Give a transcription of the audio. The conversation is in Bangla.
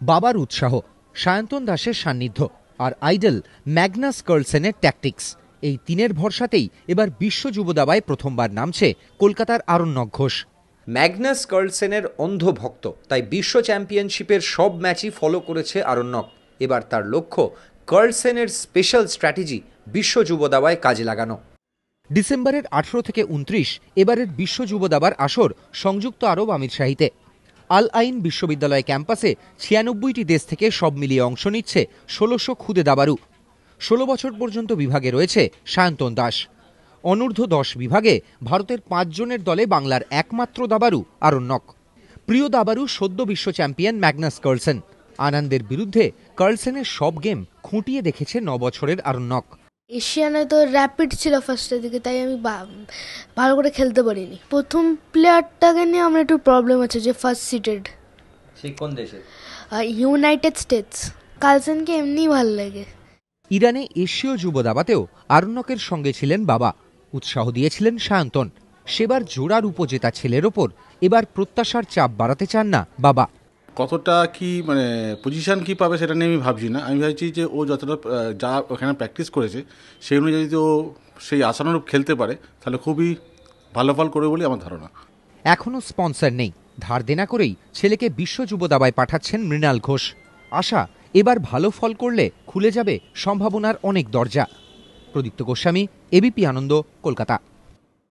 বাবার উৎসাহ, সায়ন্তন দাসের সান্নিধ্য আর আইডল ম্যাগনাস কার্লসেনের ট্যাকটিক্স, এই তিনের ভরসাতেই এবার বিশ্ব যুব দাবায় প্রথমবার নামছে কলকাতার আরণ্যক ঘোষ। ম্যাগনাস কার্লসেনের অন্ধ ভক্ত, তাই বিশ্ব চ্যাম্পিয়নশিপের সব ম্যাচই ফলো করেছে আরণ্যক। এবার তার লক্ষ্য কার্লসেনের স্পেশাল স্ট্র্যাটেজি বিশ্ব যুব দাবায় কাজে লাগানো। ডিসেম্বরের 18 থেকে 29 এবারের বিশ্ব যুব দাবার আসর সংযুক্ত আরব আমিরশাহিতে। আল আইন বিশ্ববিদ্যালয় ক্যাম্পাসে 96টি দেশ থেকে সব মিলিয়ে অংশ নিচ্ছে 1600 খুদে দাবারু। 16 বছর পর্যন্ত বিভাগে রয়েছে সায়ন্তন দাস। অনূর্ধ্ব 10 বিভাগে ভারতের 5 জনের দলে বাংলার একমাত্র দাবারু আরণ্যক। প্রিয় দাবারু সদ্য বিশ্ব চ্যাম্পিয়ন ম্যাগনাস কার্লসেন। আনন্দের বিরুদ্ধে কার্লসেনের সব গেম খুঁটিয়ে দেখেছে 9 বছরের আরণ্যক। এশিয়ানে তো র্যাপিড ছিল ফার্স্টের দিকে, তাই আমি ভালো করে খেলতে পারিনি। প্রথম প্লেয়ারটাকে নিয়ে আমার একটু প্রবলেম আছে, যে ফার্স্ট সিটেড। সেই কোন দেশে? United states. কার্লসেনকে এমনি ভালো লাগে। ইরানে এশীয় যুব দাবাতেও আরণ্যকের সঙ্গে ছিলেন বাবা, উৎসাহ দিয়েছিলেন সায়ন্তন। সেবার জোড়ার উপজেতা ছেলের ওপর এবার প্রত্যাশার চাপ বাড়াতে চান না বাবা। কতটা কি পজিশন কি পাবে সেটা নিয়ে আমি ভাবছি না। আমি ভাবছি যে ও যতটা যা ওখানে প্র্যাকটিস করেছে সেই অনুযায়ী যদি ও সেই আশানুরূপ খেলতে পারে তাহলে খুবই ভালো ফল করবে বলে আমার ধারণা। এখনও স্পন্সর নেই, ধার দেনা করেই ছেলেকে বিশ্ব যুব দাবায় পাঠাচ্ছেন মৃণাল ঘোষ। আশা এবার ভালো ফল করলে খুলে যাবে সম্ভাবনার অনেক দরজা। প্রদীপ্ত গোস্বামী, এবিপি আনন্দ, কলকাতা।